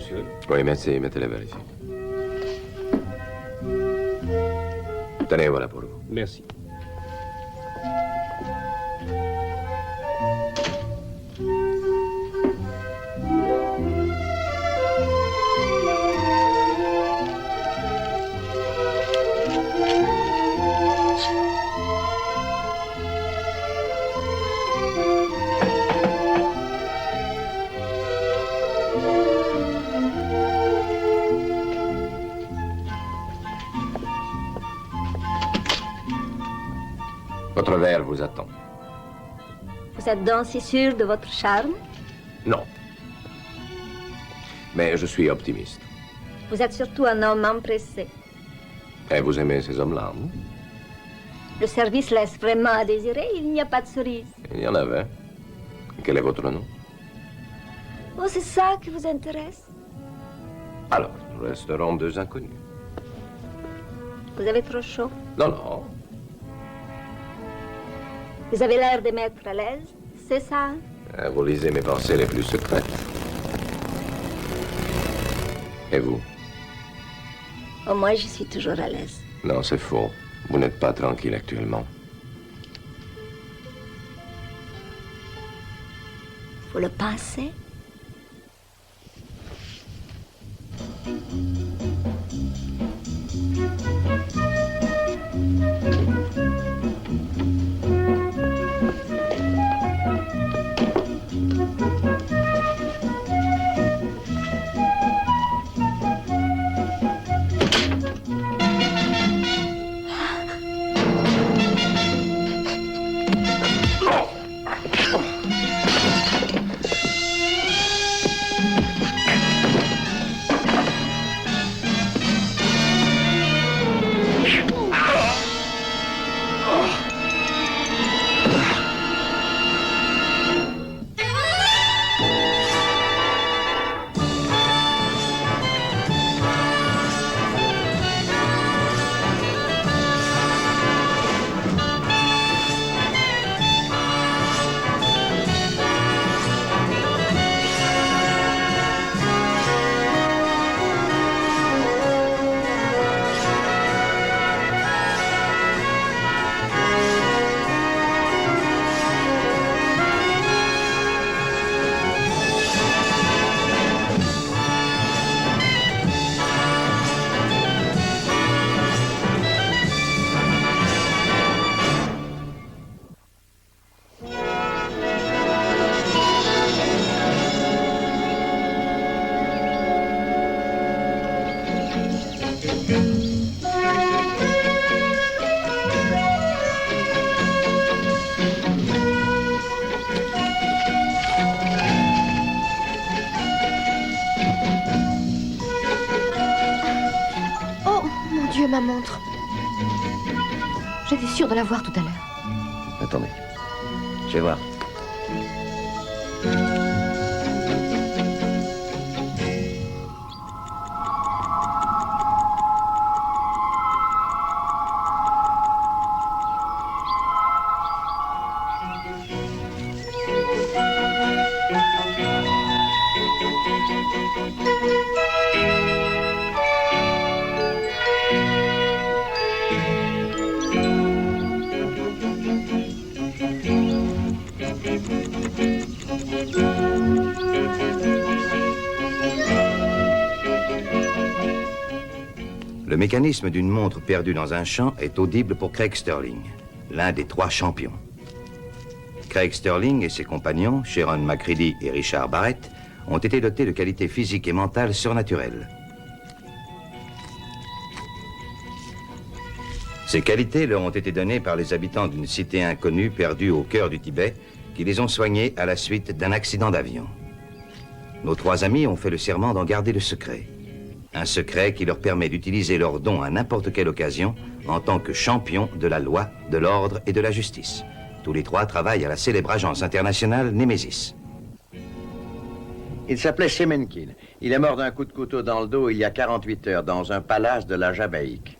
monsieur. Oui, merci. Mettez la verre ici. Tenez, voilà pour vous. Merci. Votre verre vous attend. Vous êtes donc si sûr de votre charme? Non. Mais je suis optimiste. Vous êtes surtout un homme empressé. Et vous aimez ces hommes-là, non? Le service laisse vraiment à désirer, il n'y a pas de cerise. Il y en avait. Quel est votre nom? Oh, c'est ça qui vous intéresse? Alors, nous resterons deux inconnus. Vous avez trop chaud. Non, non. Vous avez l'air de mettre à l'aise, c'est ça? Vous lisez mes pensées les plus secrètes. Et vous? Oh, moi, je suis toujours à l'aise. Non, c'est faux. Vous n'êtes pas tranquille actuellement. Vous le pensez? Ma montre. J'étais sûre de la voir tout à l'heure. Attendez. Je vais voir. Le mécanisme d'une montre perdue dans un champ est audible pour Craig Sterling, l'un des 3 champions. Craig Sterling et ses compagnons, Sharon McCready et Richard Barrett, ont été dotés de qualités physiques et mentales surnaturelles. Ces qualités leur ont été données par les habitants d'une cité inconnue perdue au cœur du Tibet, qui les ont soignés à la suite d'un accident d'avion. Nos 3 amis ont fait le serment d'en garder le secret. Un secret qui leur permet d'utiliser leurs dons à n'importe quelle occasion en tant que champions de la loi, de l'ordre et de la justice. Tous les 3 travaillent à la célèbre agence internationale Nemesis. Il s'appelait Semenkin. Il est mort d'un coup de couteau dans le dos il y a 48 heures dans un palace de la Jamaïque.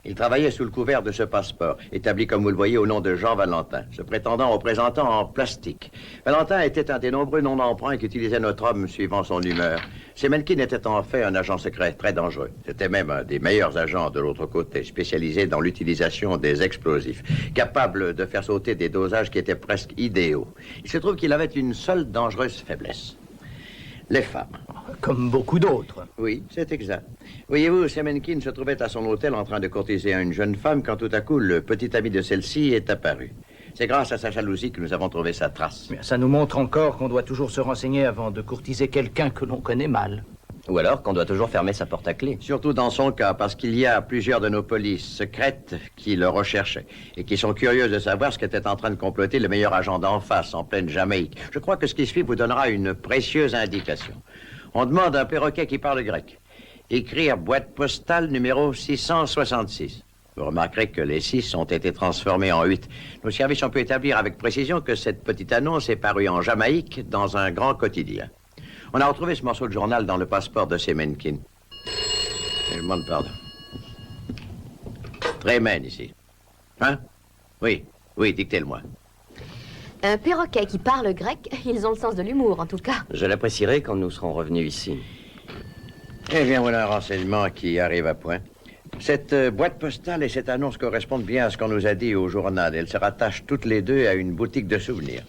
Il travaillait sous le couvert de ce passeport, établi comme vous le voyez au nom de Jean Valentin, se prétendant représentant en plastique. Valentin était un des nombreux noms d'emprunt qu'utilisait notre homme suivant son humeur. Semenkin était en fait un agent secret très dangereux. C'était même un des meilleurs agents de l'autre côté, spécialisé dans l'utilisation des explosifs, capable de faire sauter des dosages qui étaient presque idéaux. Il se trouve qu'il avait une seule dangereuse faiblesse. Les femmes. Comme beaucoup d'autres. Oui, c'est exact. Voyez-vous, Semenkin se trouvait à son hôtel en train de courtiser une jeune femme quand tout à coup le petit ami de celle-ci est apparu. C'est grâce à sa jalousie que nous avons trouvé sa trace. Mais ça nous montre encore qu'on doit toujours se renseigner avant de courtiser quelqu'un que l'on connaît mal. Ou alors qu'on doit toujours fermer sa porte à clé. Surtout dans son cas, parce qu'il y a plusieurs de nos polices secrètes qui le recherchaient et qui sont curieuses de savoir ce qu'était en train de comploter le meilleur agent d'en face, en pleine Jamaïque. Je crois que ce qui suit vous donnera une précieuse indication. On demande à un perroquet qui parle grec. Écrire boîte postale numéro 666. Vous remarquerez que les 6 ont été transformés en 8. Nos services ont pu établir avec précision que cette petite annonce est parue en Jamaïque dans un grand quotidien. On a retrouvé ce morceau de journal dans le passeport de Semenkin. Je demande pardon. Trémène ici. Hein? Oui, dictez-le-moi. Un perroquet qui parle grec, ils ont le sens de l'humour, en tout cas. Je l'apprécierai quand nous serons revenus ici. Eh bien, voilà un renseignement qui arrive à point. Cette boîte postale et cette annonce correspondent bien à ce qu'on nous a dit au journal. Elles se rattachent toutes les deux à une boutique de souvenirs.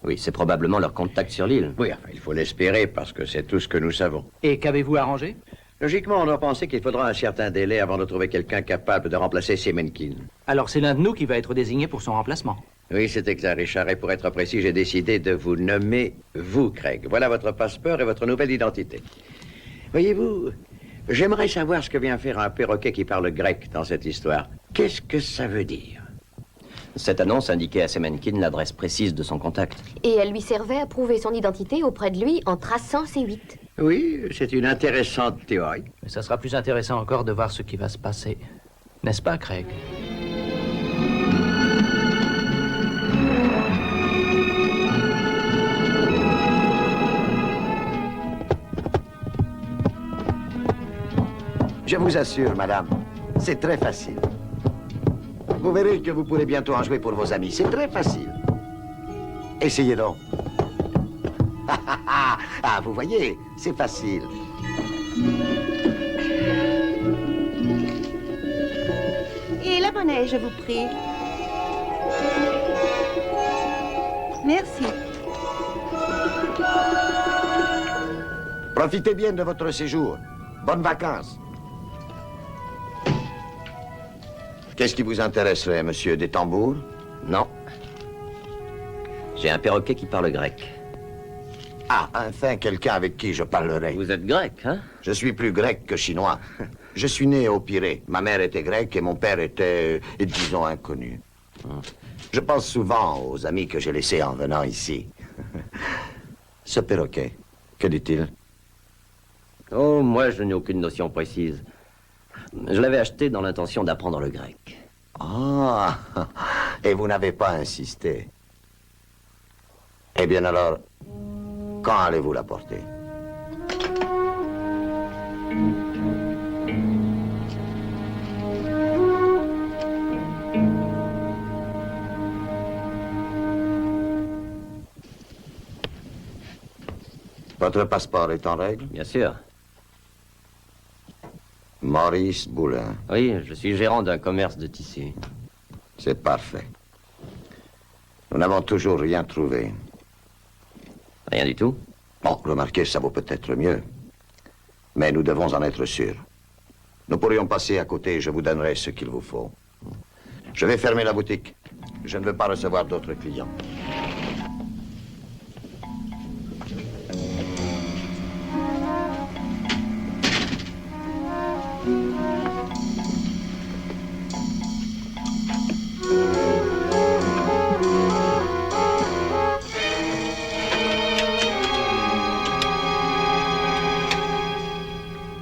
Oui, c'est probablement leur contact sur l'île. Oui, enfin, il faut l'espérer parce que c'est tout ce que nous savons. Et qu'avez-vous arrangé? Logiquement, on doit penser qu'il faudra un certain délai avant de trouver quelqu'un capable de remplacer Semenkin. Alors c'est l'un de nous qui va être désigné pour son remplacement. Oui, c'est exact, Richard. Et pour être précis, j'ai décidé de vous nommer vous, Craig. Voilà votre passeport et votre nouvelle identité. Voyez-vous, j'aimerais savoir ce que vient faire un perroquet qui parle grec dans cette histoire. Qu'est-ce que ça veut dire? Cette annonce indiquait à Semenkin l'adresse précise de son contact. Et elle lui servait à prouver son identité auprès de lui en traçant ses 8. Oui, c'est une intéressante théorie. Mais ça sera plus intéressant encore de voir ce qui va se passer. N'est-ce pas, Craig? Je vous assure, madame, c'est très facile. Vous verrez que vous pourrez bientôt en jouer pour vos amis. C'est très facile. Essayez donc. Ah, vous voyez, c'est facile. Et la monnaie, je vous prie. Merci. Profitez bien de votre séjour. Bonnes vacances. Qu'est-ce qui vous intéresserait, monsieur? Des tambours? Non. J'ai un perroquet qui parle grec. Ah, enfin, quelqu'un avec qui je parlerai. Vous êtes grec, hein? Je suis plus grec que chinois. Je suis né au Pirée. Ma mère était grecque et mon père était, disons, inconnu. Je pense souvent aux amis que j'ai laissés en venant ici. Ce perroquet, que dit-il? Oh, moi, je n'ai aucune notion précise. Je l'avais acheté dans l'intention d'apprendre le grec. Ah, et vous n'avez pas insisté. Eh bien alors, quand allez-vous l'apporter? Votre passeport est en règle? Bien sûr. Maurice Boulin. Oui, je suis gérant d'un commerce de tissus. C'est parfait. Nous n'avons toujours rien trouvé. Rien du tout? Bon, remarquez, ça vaut peut-être mieux. Mais nous devons en être sûrs. Nous pourrions passer à côté et je vous donnerai ce qu'il vous faut. Je vais fermer la boutique. Je ne veux pas recevoir d'autres clients.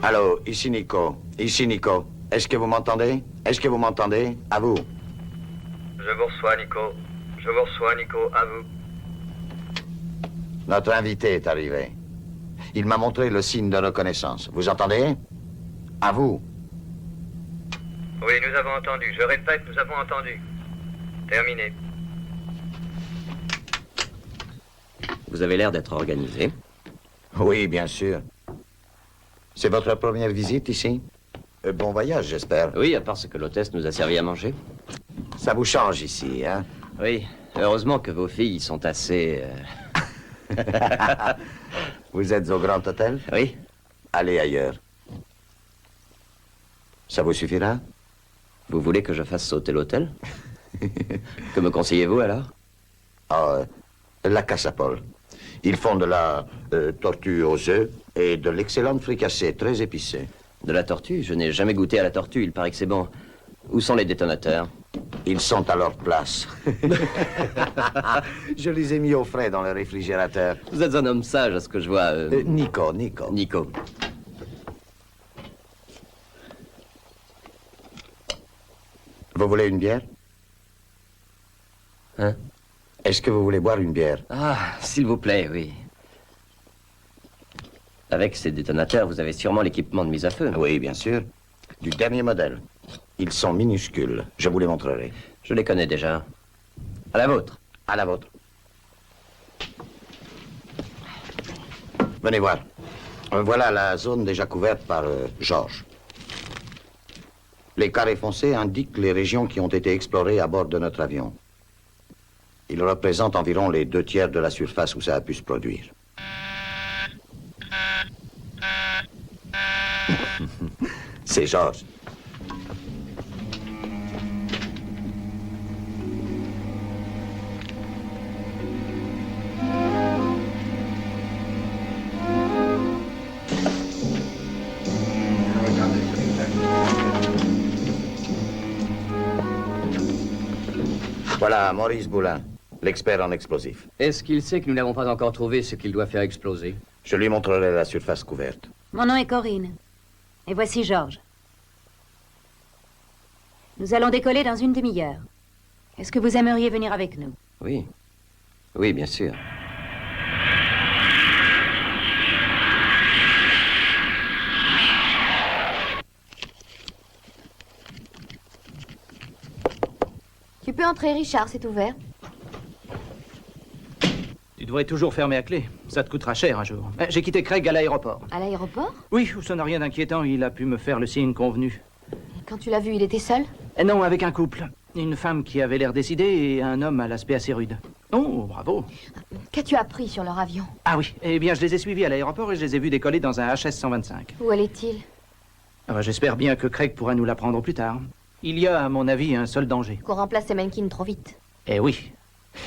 Allô, ici Nico. Ici Nico. Est-ce que vous m'entendez? Est-ce que vous m'entendez? À vous. Je vous reçois, Nico. Je vous reçois, Nico. À vous. Notre invité est arrivé. Il m'a montré le signe de reconnaissance. Vous entendez? À vous. Oui, nous avons entendu. Je répète, nous avons entendu. Terminé. Vous avez l'air d'être organisé. Oui, bien sûr. C'est votre première visite ici? Bon voyage, j'espère. Oui, à part ce que l'hôtesse nous a servi à manger. Ça vous change ici, hein? Oui, heureusement que vos filles sont assez... Vous êtes au Grand Hôtel? Oui. Allez ailleurs. Ça vous suffira? Vous voulez que je fasse sauter l'hôtel? Que me conseillez-vous alors? Ah, la casse à Paul. Ils font de la tortue aux œufs et de l'excellente fricassée très épicée. De la tortue? Je n'ai jamais goûté à la tortue, il paraît que c'est bon. Où sont les détonateurs? Ils sont à leur place. Je les ai mis au frais dans le réfrigérateur. Vous êtes un homme sage, à ce que je vois. Nico. Nico. Vous voulez une bière? Hein? Est-ce que vous voulez boire une bière? Ah, s'il vous plaît, oui. Avec ces détonateurs, vous avez sûrement l'équipement de mise à feu. Oui, bien sûr. Du dernier modèle. Ils sont minuscules. Je vous les montrerai. Je les connais déjà. À la vôtre. À la vôtre. Venez voir. Voilà la zone déjà couverte par Georges. Les carrés foncés indiquent les régions qui ont été explorées à bord de notre avion. Ils représentent environ les 2/3 de la surface où ça a pu se produire. C'est Georges. Voilà Maurice Boulin, l'expert en explosifs. Est-ce qu'il sait que nous n'avons pas encore trouvé ce qu'il doit faire exploser? Je lui montrerai la surface couverte. Mon nom est Corinne. Et voici Georges. Nous allons décoller dans une demi-heure. Est-ce que vous aimeriez venir avec nous? Oui. Oui, bien sûr. Tu peux entrer, Richard, c'est ouvert. Tu devrais toujours fermer à clé. Ça te coûtera cher un jour. J'ai quitté Craig à l'aéroport. À l'aéroport? Oui, ça n'a rien d'inquiétant. Il a pu me faire le signe convenu. Et quand tu l'as vu, il était seul? Non, avec un couple. Une femme qui avait l'air décidée et un homme à l'aspect assez rude. Oh, bravo. Qu'as-tu appris sur leur avion? Ah oui, eh bien, je les ai suivis à l'aéroport et je les ai vus décoller dans un HS-125. Où allait-il? J'espère bien que Craig pourra nous l'apprendre plus tard. Il y a, à mon avis, un seul danger. Qu'on remplace ces mannequins trop vite. Eh oui.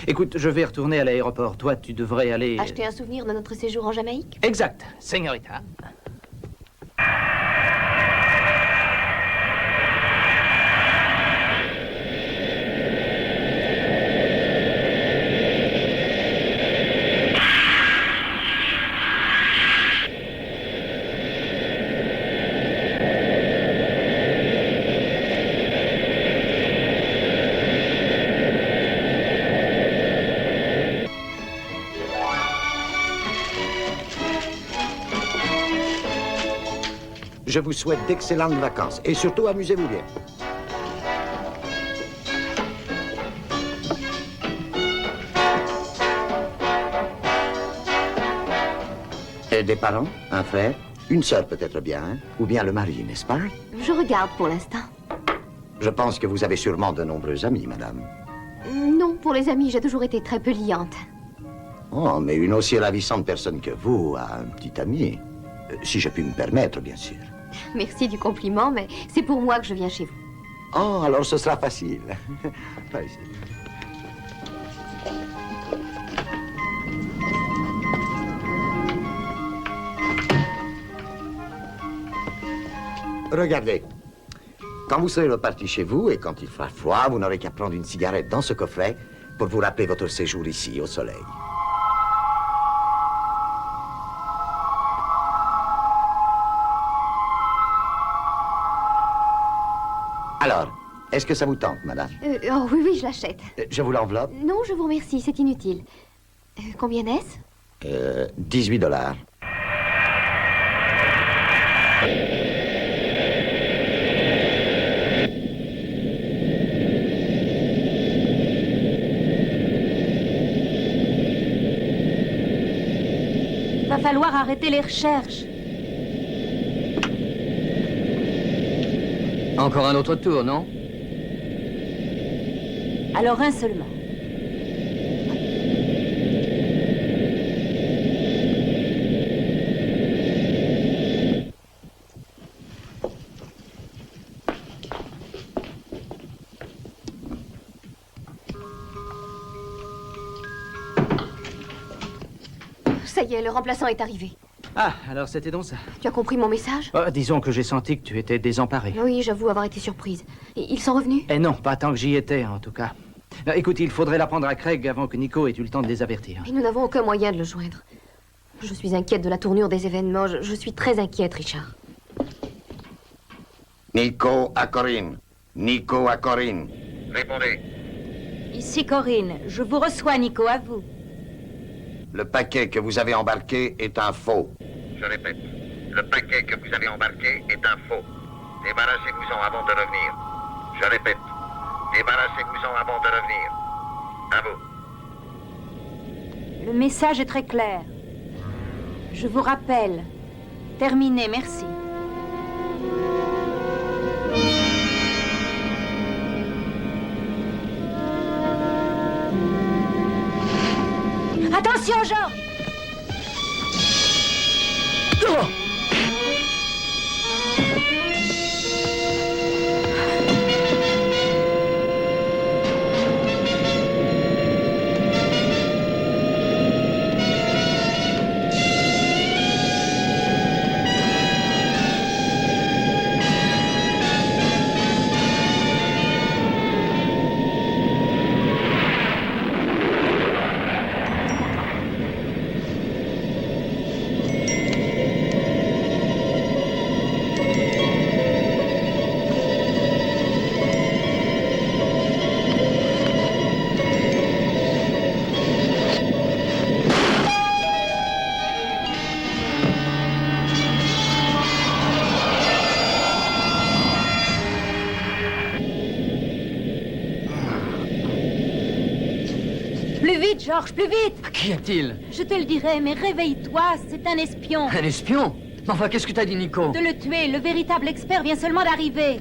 Écoute, je vais retourner à l'aéroport. Toi, tu devrais aller... Acheter un souvenir de notre séjour en Jamaïque? Exact, señorita. Je vous souhaite d'excellentes vacances et surtout amusez-vous bien. Et des parents? Un frère? Une sœur peut-être bien, hein? Ou bien le mari, n'est-ce pas? Je regarde pour l'instant. Je pense que vous avez sûrement de nombreux amis, madame. Non, pour les amis, j'ai toujours été très peu liante. Oh, mais une aussi ravissante personne que vous a un petit ami. Si je puis me permettre, bien sûr. Merci du compliment, mais c'est pour moi que je viens chez vous. Oh, alors ce sera facile. Facile. Regardez. Quand vous serez reparti chez vous et quand il fera froid, vous n'aurez qu'à prendre une cigarette dans ce coffret pour vous rappeler votre séjour ici, au soleil. Alors, est-ce que ça vous tente, madame? Oh oui, oui, je l'achète. Je vous l'enveloppe? Non, je vous remercie, c'est inutile. Combien est-ce? 18 $. Va falloir arrêter les recherches. Encore un autre tour, non? Alors un seulement. Ça y est, le remplaçant est arrivé. Ah, alors c'était donc ça. Tu as compris mon message? Disons que j'ai senti que tu étais désemparé. Oui, j'avoue avoir été surprise. Ils sont revenus? Eh non, pas tant que j'y étais, en tout cas. Écoute, il faudrait l'apprendre à Craig avant que Nico ait eu le temps de les avertir. Et nous n'avons aucun moyen de le joindre. Je suis inquiète de la tournure des événements. Je suis très inquiète, Richard. Nico à Corinne. Nico à Corinne. Répondez. Ici Corinne. Je vous reçois, Nico, à vous. Le paquet que vous avez embarqué est un faux. Je répète. Le paquet que vous avez embarqué est un faux. Débarrassez-vous-en avant de revenir. Je répète. Débarrassez-vous-en avant de revenir. À vous. Le message est très clair. Je vous rappelle. Terminé, merci. Attention, Georges! Plus vite, Georges, plus vite! Qu'y a-t-il? Je te le dirai, mais réveille-toi, c'est un espion. Un espion? Mais enfin, qu'est-ce que t'as dit, Nico? De le tuer, le véritable expert vient seulement d'arriver.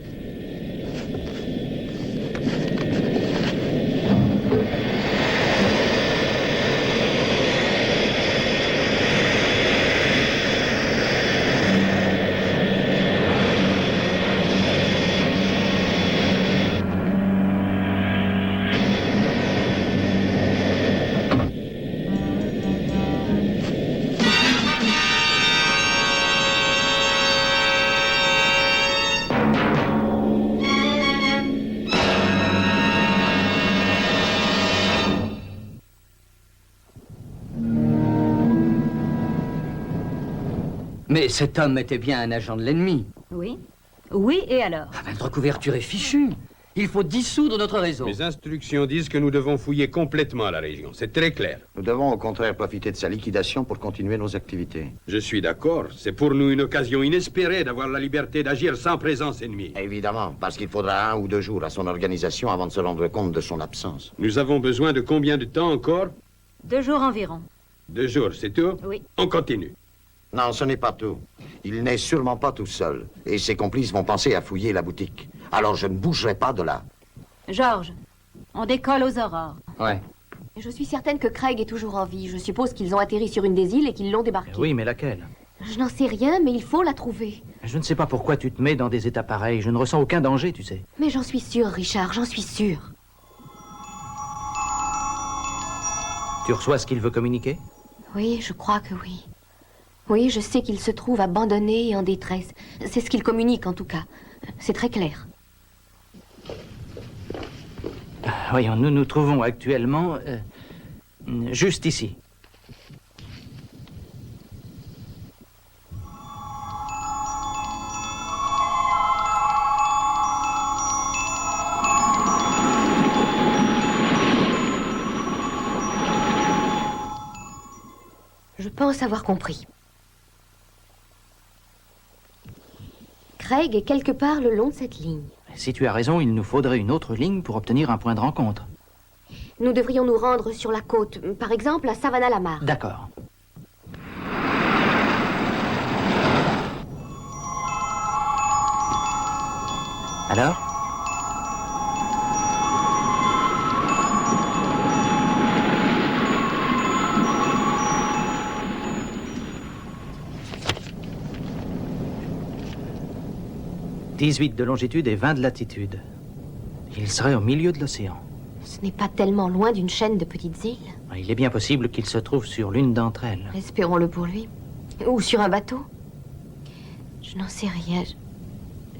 Mais cet homme était bien un agent de l'ennemi. Oui. Oui, et alors? Ah ben, notre couverture est fichue. Il faut dissoudre notre réseau. Mes instructions disent que nous devons fouiller complètement la région. C'est très clair. Nous devons au contraire profiter de sa liquidation pour continuer nos activités. Je suis d'accord. C'est pour nous une occasion inespérée d'avoir la liberté d'agir sans présence ennemie. Évidemment, parce qu'il faudra 1 ou 2 jours à son organisation avant de se rendre compte de son absence. Nous avons besoin de combien de temps encore? 2 jours environ. 2 jours, c'est tout? Oui. On continue. Non, ce n'est pas tout. Il n'est sûrement pas tout seul. Et ses complices vont penser à fouiller la boutique. Alors je ne bougerai pas de là. Georges, on décolle aux aurores. Ouais. Je suis certaine que Craig est toujours en vie. Je suppose qu'ils ont atterri sur une des îles et qu'ils l'ont débarqué. Oui, mais laquelle? Je n'en sais rien, mais il faut la trouver. Je ne sais pas pourquoi tu te mets dans des états pareils. Je ne ressens aucun danger, tu sais. Mais j'en suis sûre, Richard, j'en suis sûre. Tu reçois ce qu'il veut communiquer? Oui, je crois que oui. Oui, je sais qu'il se trouve abandonné et en détresse. C'est ce qu'il communique, en tout cas. C'est très clair. Voyons, nous nous trouvons actuellement juste ici. Je pense avoir compris. Craig est quelque part le long de cette ligne. Si tu as raison, il nous faudrait une autre ligne pour obtenir un point de rencontre. Nous devrions nous rendre sur la côte, par exemple à Savannah-la-Mar. D'accord. Alors? « 18 de longitude et 20 de latitude. Il serait au milieu de l'océan. Ce n'est pas tellement loin d'une chaîne de petites îles. Il est bien possible qu'il se trouve sur l'une d'entre elles. Espérons-le pour lui. Ou sur un bateau. Je n'en sais rien.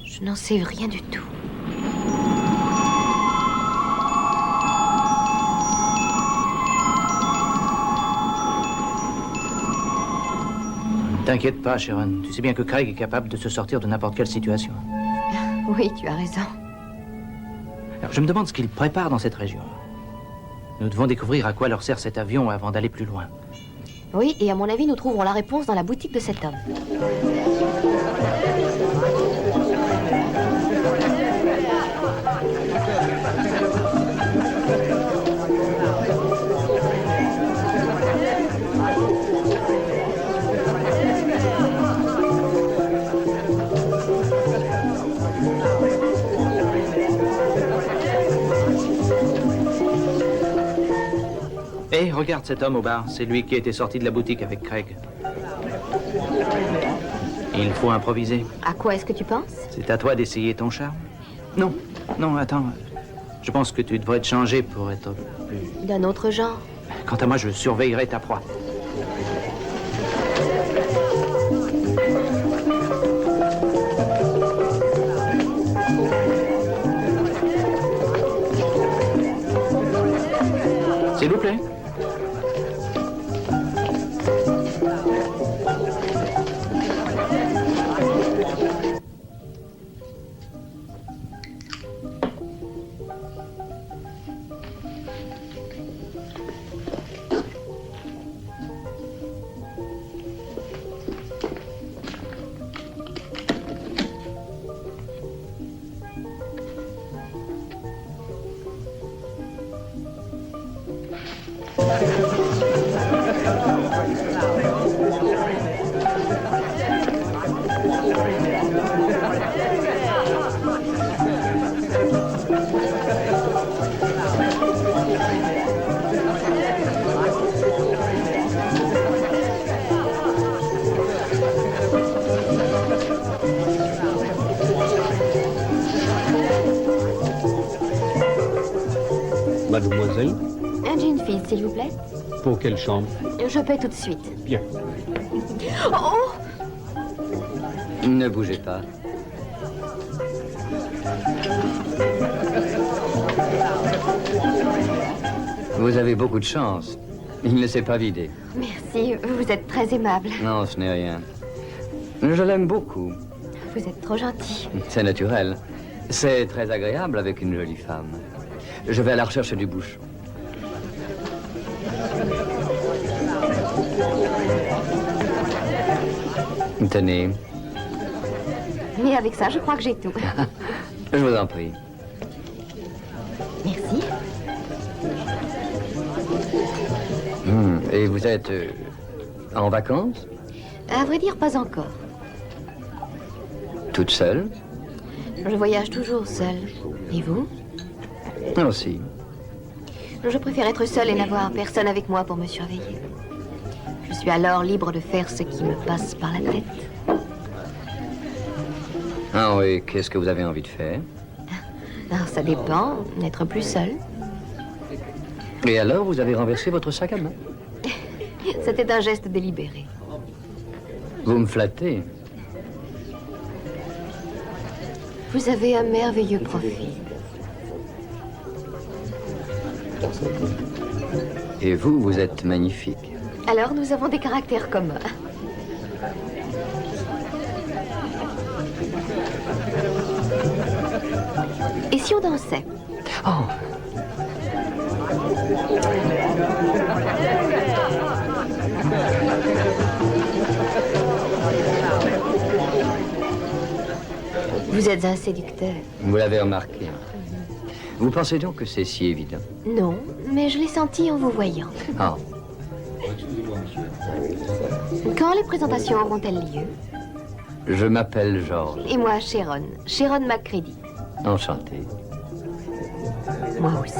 Je n'en sais rien du tout. Ne t'inquiète pas, Sharon. Tu sais bien que Craig est capable de se sortir de n'importe quelle situation. Oui, tu as raison. Alors, je me demande ce qu'il prépare dans cette région. Nous devons découvrir à quoi leur sert cet avion avant d'aller plus loin. Oui, et à mon avis, nous trouverons la réponse dans la boutique de cet homme. Hé, regarde cet homme au bar. C'est lui qui était sorti de la boutique avec Craig. Il faut improviser. À quoi est-ce que tu penses? C'est à toi d'essayer ton charme. Non, non, attends. Je pense que tu devrais te changer pour être plus... D'un autre genre? Quant à moi, je surveillerai ta proie. S'il vous plaît. Mademoiselle, Un gin fizz, s'il vous plaît. pour quelle chambre? Je paie tout de suite. Bien. Oh! Ne bougez pas. Vous avez beaucoup de chance. Il ne s'est pas vidé. Merci, vous êtes très aimable. Non, ce n'est rien. Je l'aime beaucoup. Vous êtes trop gentil. C'est naturel. C'est très agréable avec une jolie femme. Je vais à la recherche du bouchon. Tenez. Mais avec ça, je crois que j'ai tout. Je vous en prie. Merci. Et vous êtes en vacances? À vrai dire, pas encore. Toute seule? Je voyage toujours seule. Et vous? Aussi. Je préfère être seule et n'avoir personne avec moi pour me surveiller. Je suis alors libre de faire ce qui me passe par la tête. Ah oui, qu'est-ce que vous avez envie de faire? Alors, ça dépend, d'être plus seule. Et alors, vous avez renversé votre sac à main? C'était un geste délibéré. Vous me flattez. Vous avez un merveilleux profil. Et vous, vous êtes magnifique. Alors, nous avons des caractères communs. Et si on dansait? Oh! Vous êtes un séducteur. Vous l'avez remarqué. Vous pensez donc que c'est si évident? Non, mais je l'ai senti en vous voyant. Ah. Quand les présentations auront-elles lieu? Je m'appelle George. Et moi, Sharon. Sharon McCready. Enchanté. Moi aussi.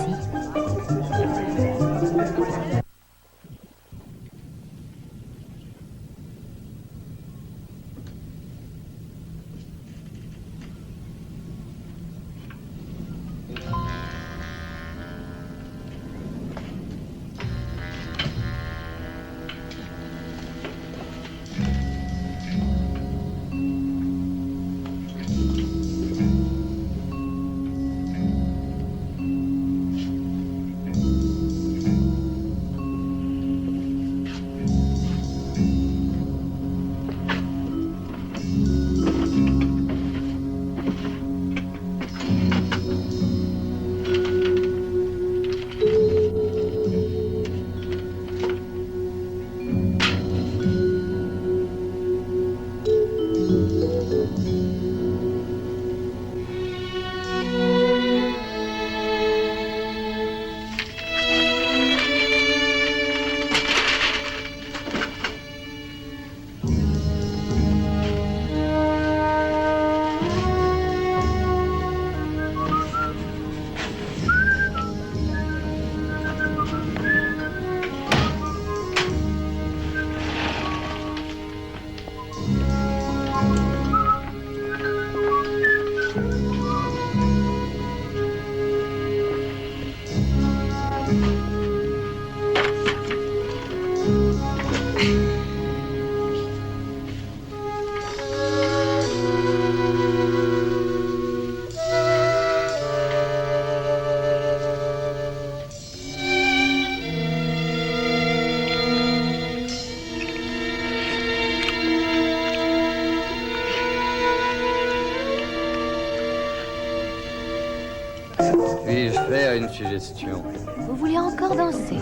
Puis-je faire une suggestion? Vous voulez encore danser?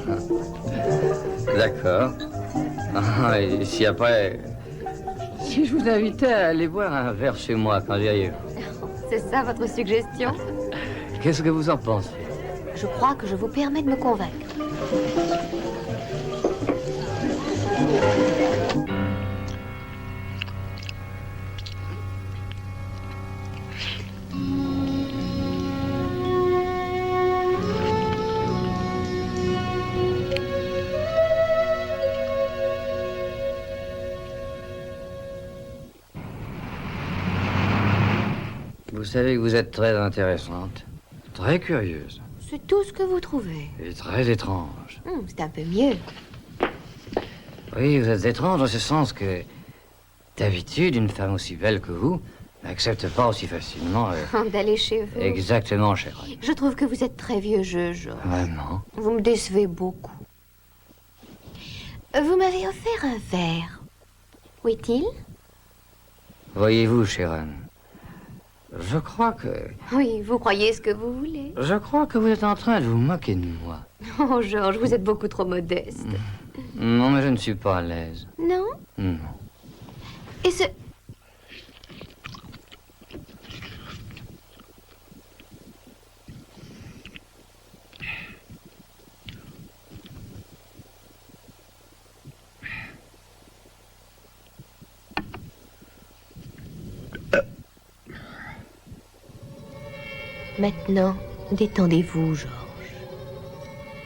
D'accord. Ah, et si après... Si je vous invitais à aller boire un verre chez moi quand j'irai. C'est ça votre suggestion? Qu'est-ce que vous en pensez? Je crois que je vous permets de me convaincre. Vous savez que vous êtes très intéressante, très curieuse C'est tout ce que vous trouvez. et très étrange. C'est un peu mieux. Oui, vous êtes étrange en ce sens que, d'habitude, une femme aussi belle que vous n'accepte pas aussi facilement... D'aller chez vous. Exactement, cher. Je trouve que vous êtes très vieux jeu, Georges. Vraiment? Vous me décevez beaucoup. Vous m'avez offert un verre. Où est-il? Voyez-vous, Sharon, je crois que... Oui, vous croyez ce que vous voulez. Je crois que vous êtes en train de vous moquer de moi. Oh, Georges, vous êtes beaucoup trop modeste. Non, mais je ne suis pas à l'aise. Non? Non. Et ce... Maintenant, détendez-vous, Georges.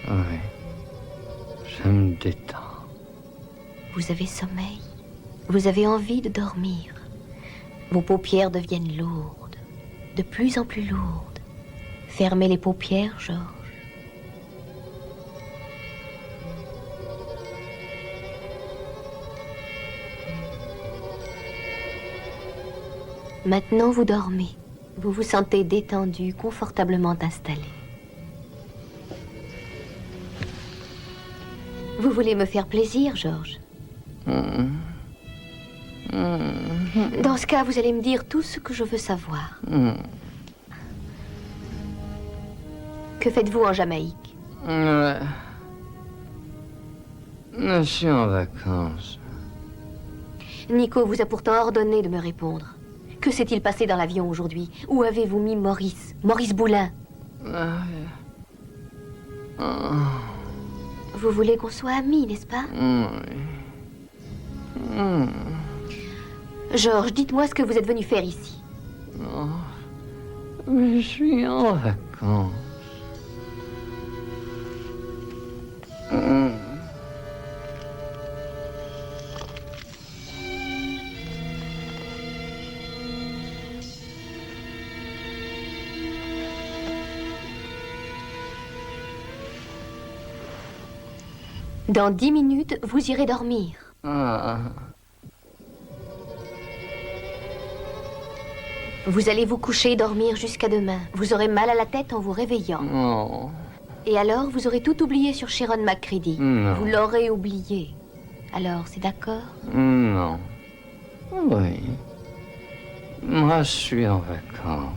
Oui. Je me détends. Vous avez sommeil. Vous avez envie de dormir. Vos paupières deviennent lourdes, de plus en plus lourdes. Fermez les paupières, Georges. Maintenant, vous dormez. Vous vous sentez détendu, confortablement installé. Vous voulez me faire plaisir, Georges? Dans ce cas, vous allez me dire tout ce que je veux savoir. Que faites-vous en Jamaïque? Ouais. Je suis en vacances. Nico vous a pourtant ordonné de me répondre. Que s'est-il passé dans l'avion aujourd'hui? Où avez-vous mis Maurice? Maurice Boulin? Vous voulez qu'on soit amis, n'est-ce pas? Georges, dites-moi ce que vous êtes venu faire ici. Je suis en vacances. Dans 10 minutes, vous irez dormir. Vous allez vous coucher et dormir jusqu'à demain. Vous aurez mal à la tête en vous réveillant. Non. Et alors, vous aurez tout oublié sur Sharon McCready. Non. Vous l'aurez oublié. Alors, c'est d'accord? Non. Oui. Moi, je suis en vacances.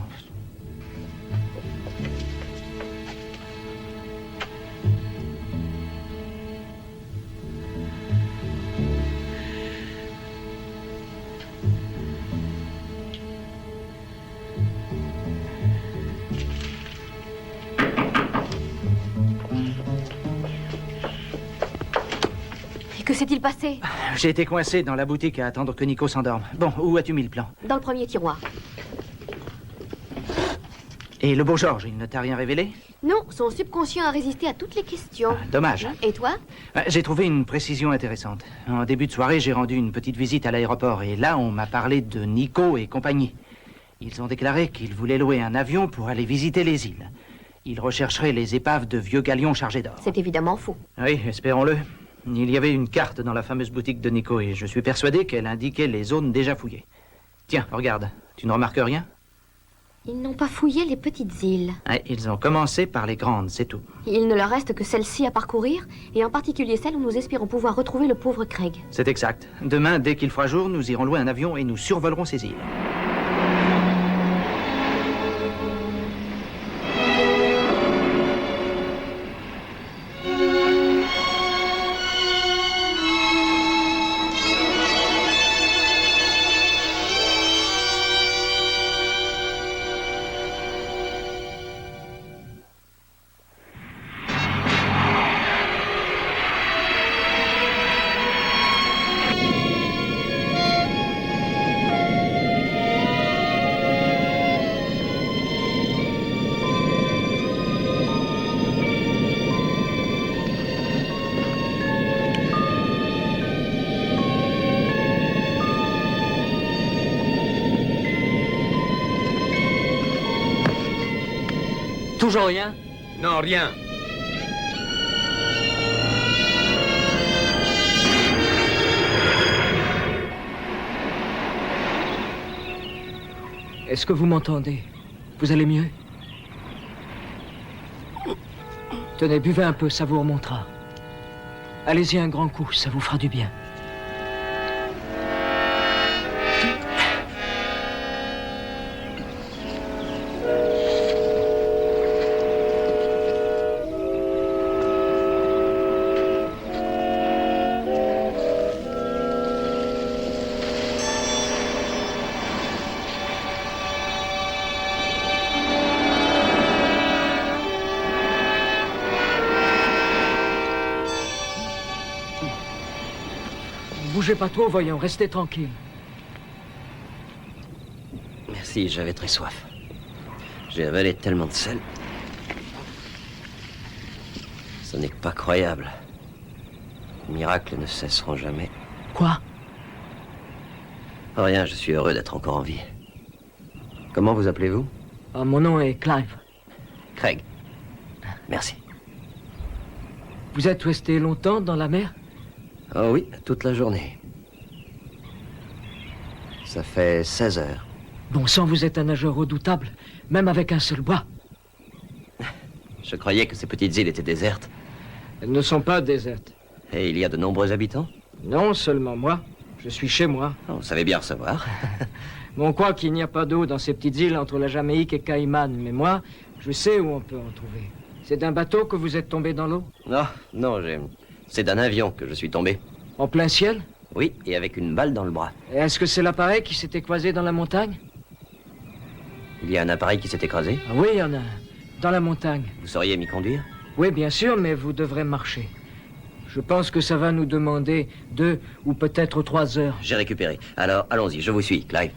Que s'est-il passé? J'ai été coincé dans la boutique à attendre que Nico s'endorme. Bon, où as-tu mis le plan? Dans le premier tiroir. Et le beau Georges, il ne t'a rien révélé? Non, son subconscient a résisté à toutes les questions. Dommage. Et toi? J'ai trouvé une précision intéressante. En début de soirée, j'ai rendu une petite visite à l'aéroport et là, on m'a parlé de Nico et compagnie. Ils ont déclaré qu'ils voulaient louer un avion pour aller visiter les îles. Ils rechercheraient les épaves de vieux galions chargés d'or. C'est évidemment faux. Oui, espérons-le. Il y avait une carte dans la fameuse boutique de Nico et je suis persuadé qu'elle indiquait les zones déjà fouillées. Tiens, regarde, tu ne remarques rien? Ils n'ont pas fouillé les petites îles. Ouais, ils ont commencé par les grandes, c'est tout. Il ne leur reste que celle-ci à parcourir, et en particulier celle où nous espérons pouvoir retrouver le pauvre Craig. C'est exact. Demain, dès qu'il fera jour, nous irons louer un avion et nous survolerons ces îles. Toujours rien? Non, rien. Est-ce que vous m'entendez? Vous allez mieux? Tenez, buvez un peu, ça vous remontera. Allez-y un grand coup, ça vous fera du bien. Bougez pas trop, voyons, restez tranquille. Merci, j'avais très soif. J'ai avalé tellement de sel. Ce n'est pas croyable. Les miracles ne cesseront jamais. Quoi? Rien, je suis heureux d'être encore en vie. Comment vous appelez-vous? Mon nom est Clive. Craig. Merci. Vous êtes resté longtemps dans la mer? Oh oui, toute la journée. Ça fait 16 heures. Bon sang, vous êtes un nageur redoutable, même avec un seul bras. Je croyais que ces petites îles étaient désertes. Elles ne sont pas désertes. Et il y a de nombreux habitants? Non, seulement moi. Je suis chez moi. Oh, vous savez bien recevoir. On croit qu'il n'y a pas d'eau dans ces petites îles entre la Jamaïque et Caïman, mais moi, je sais où on peut en trouver. C'est d'un bateau que vous êtes tombé dans l'eau? Non, c'est d'un avion que je suis tombé. En plein ciel? Oui, et avec une balle dans le bras. Et est-ce que c'est l'appareil qui s'est écrasé dans la montagne? Il y a un appareil qui s'est écrasé? Ah oui, il y en a un. Dans la montagne. Vous sauriez m'y conduire? Oui, bien sûr, mais vous devrez marcher. Je pense que ça va nous demander 2 ou peut-être 3 heures. J'ai récupéré. Alors, allons-y, je vous suis, Clive.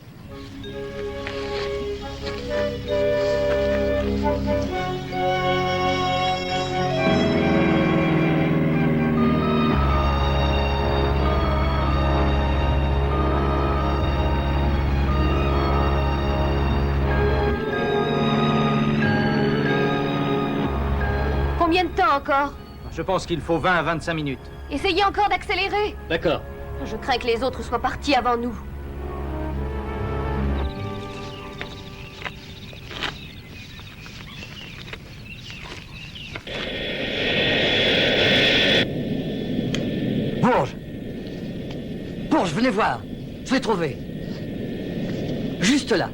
Combien de temps encore? Je pense qu'il faut 20 à 25 minutes. Essayez encore d'accélérer. D'accord. Je crains que les autres soient partis avant nous. Bourge! Bourge, venez voir. Je l'ai trouvé. Juste là.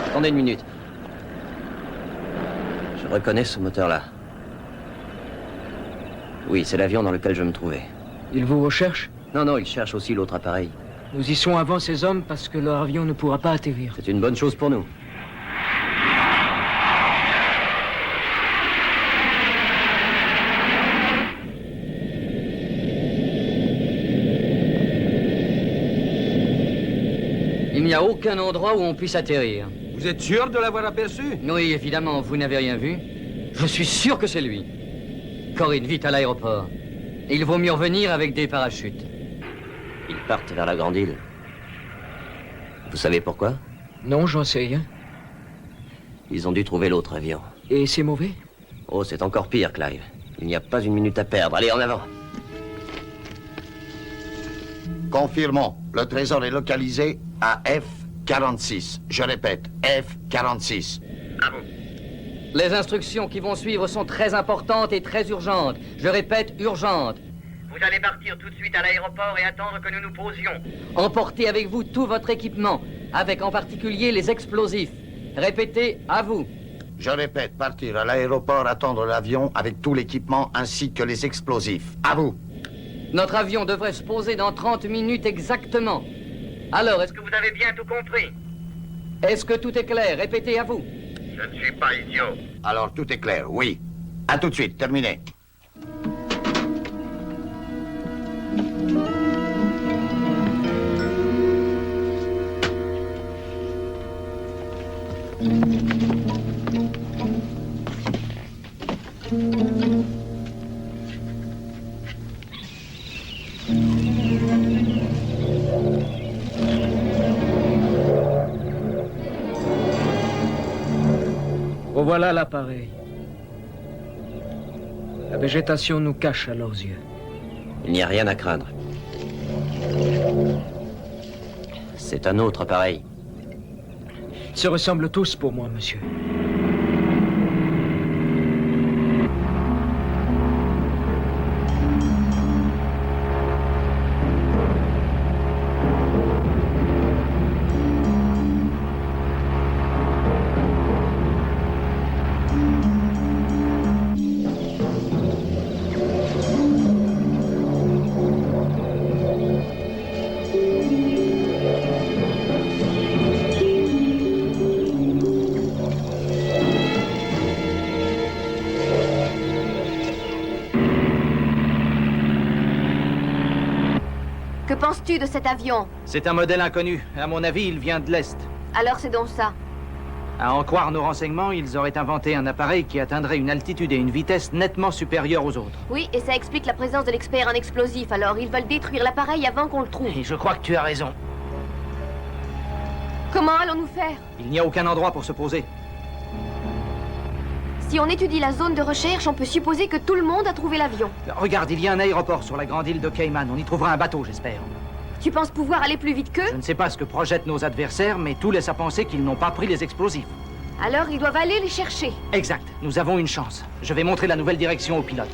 Attendez une minute. Je reconnais ce moteur-là. Oui, c'est l'avion dans lequel je me trouvais. Ils vous recherchent? Non, il cherche aussi l'autre appareil. Nous y sommes avant ces hommes parce que leur avion ne pourra pas atterrir. C'est une bonne chose pour nous. Il n'y a aucun endroit où on puisse atterrir. Vous êtes sûr de l'avoir aperçu? Oui, évidemment, vous n'avez rien vu. Je suis sûr que c'est lui. Corinne, vite à l'aéroport. Il vaut mieux revenir avec des parachutes. Ils partent vers la grande île. Vous savez pourquoi? Non, j'en sais rien. Ils ont dû trouver l'autre avion. Et c'est mauvais? Oh, c'est encore pire, Clive. Il n'y a pas une minute à perdre. Allez, en avant. Confirmons. Le trésor est localisé à F46. Je répète, F46. À vous. Les instructions qui vont suivre sont très importantes et très urgentes. Je répète, urgentes. Vous allez partir tout de suite à l'aéroport et attendre que nous nous posions. Emportez avec vous tout votre équipement, avec en particulier les explosifs. Répétez, à vous. Je répète, partir à l'aéroport, attendre l'avion avec tout l'équipement ainsi que les explosifs. À vous. Notre avion devrait se poser dans 30 minutes exactement. Alors, Est-ce que vous avez bien tout compris? est-ce que tout est clair? Répétez, à vous. Je ne suis pas idiot. Alors, tout est clair, oui. À tout de suite, terminé. Revoilà l'appareil. La végétation nous cache à leurs yeux. Il n'y a rien à craindre. C'est un autre appareil. Ils se ressemblent tous pour moi, monsieur. Que penses-tu de cet avion? C'est un modèle inconnu. À mon avis, il vient de l'Est. Alors c'est donc ça. À en croire nos renseignements, ils auraient inventé un appareil qui atteindrait une altitude et une vitesse nettement supérieures aux autres. Oui, et ça explique la présence de l'expert en explosifs. Alors ils veulent détruire l'appareil avant qu'on le trouve. Et je crois que tu as raison. Comment allons-nous faire? Il n'y a aucun endroit pour se poser. Si on étudie la zone de recherche, on peut supposer que tout le monde a trouvé l'avion. Regarde, il y a un aéroport sur la grande île de Cayman. On y trouvera un bateau, j'espère. Tu penses pouvoir aller plus vite qu'eux? Je ne sais pas ce que projettent nos adversaires, mais tout laisse à penser qu'ils n'ont pas pris les explosifs. Alors ils doivent aller les chercher. Exact. Nous avons une chance. Je vais montrer la nouvelle direction au pilote.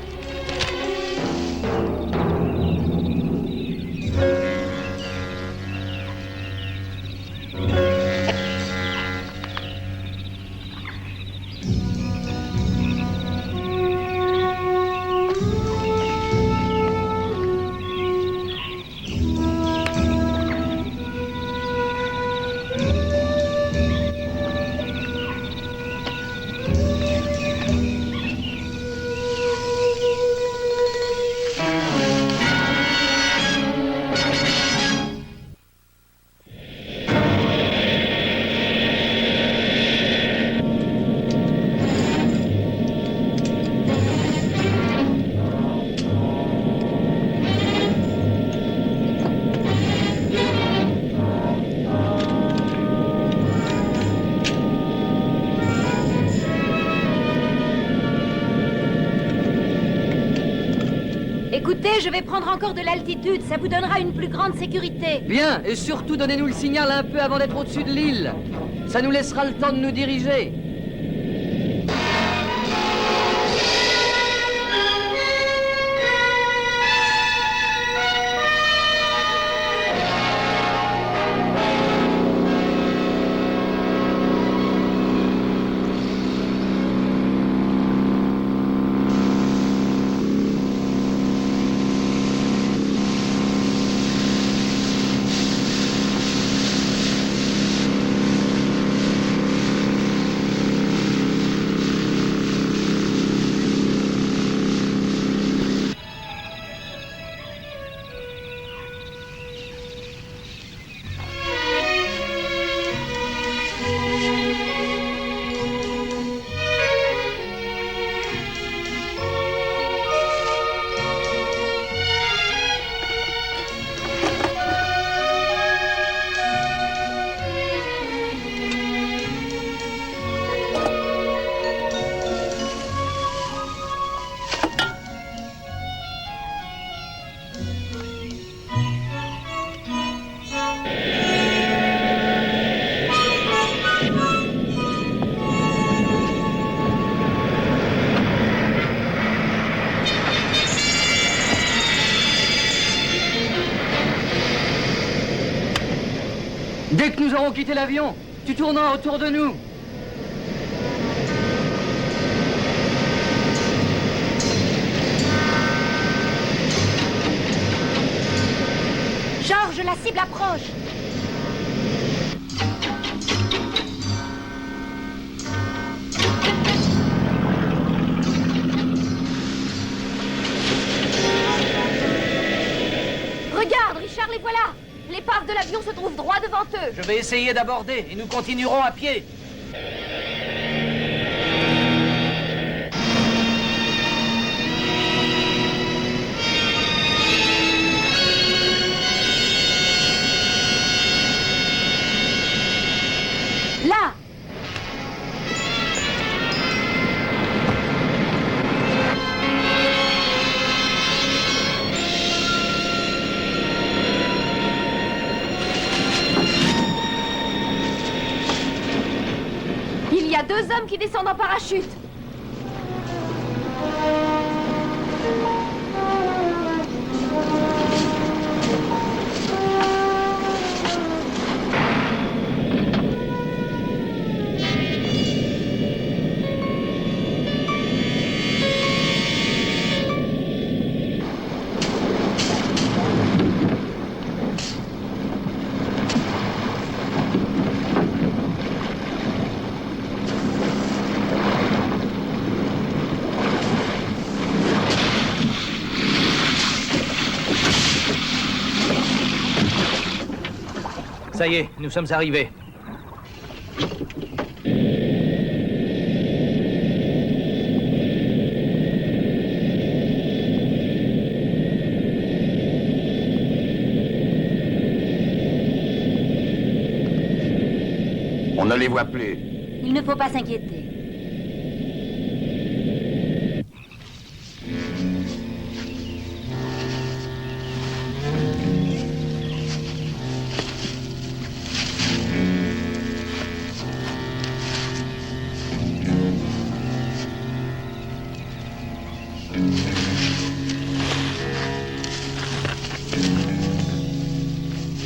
Écoutez, je vais prendre encore de l'altitude. Ça vous donnera une plus grande sécurité. Bien, et surtout donnez-nous le signal un peu avant d'être au-dessus de l'île. Ça nous laissera le temps de nous diriger. Dès que nous aurons quitté l'avion, tu tourneras autour de nous. Georges, la cible approche. Regarde, Richard, les voilà. L'épave de l'avion se trouve droit devant eux. Je vais essayer d'aborder et nous continuerons à pied. Là. Il y a 2 hommes qui descendent en parachute. Ça y est, nous sommes arrivés. On ne les voit plus. Il ne faut pas s'inquiéter.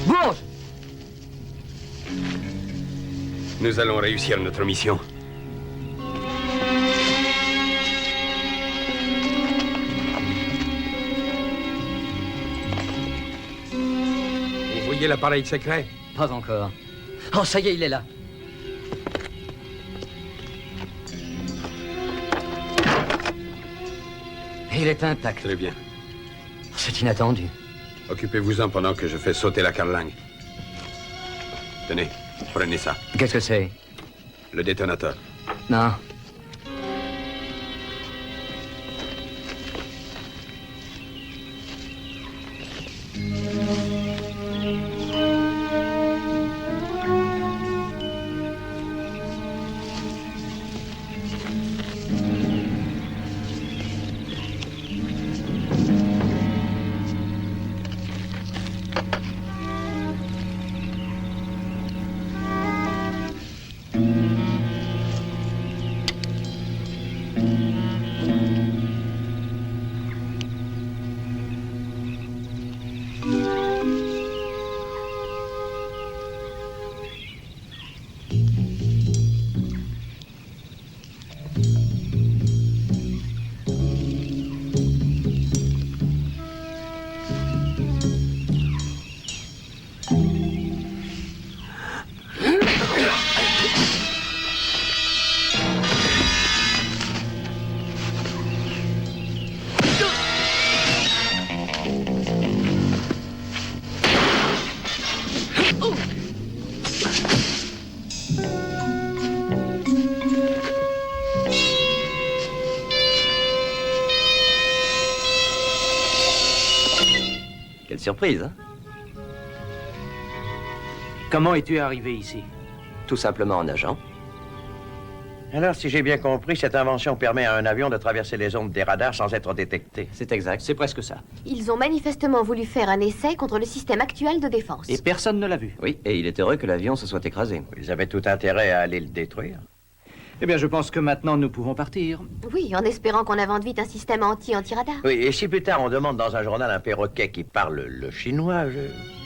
Bourge! Nous allons réussir notre mission. Vous voyez l'appareil secret? Pas encore. Oh, ça y est, il est là. Et il est intact. Très bien. C'est inattendu. Occupez-vous-en pendant que je fais sauter la carlingue. Tenez, prenez ça. Qu'est-ce que c'est? Le détonateur. Non. surprise, hein? Comment es-tu arrivé ici? Tout simplement en nageant. Alors, si j'ai bien compris, cette invention permet à un avion de traverser les ondes des radars sans être détecté. C'est exact. C'est presque ça. Ils ont manifestement voulu faire un essai contre le système actuel de défense. Et personne ne l'a vu. Oui, et il est heureux que l'avion se soit écrasé. Ils avaient tout intérêt à aller le détruire. Eh bien, je pense que maintenant, nous pouvons partir. Oui, en espérant qu'on invente vite un système anti-radar. Oui, et si plus tard on demande dans un journal un perroquet qui parle le chinois, je...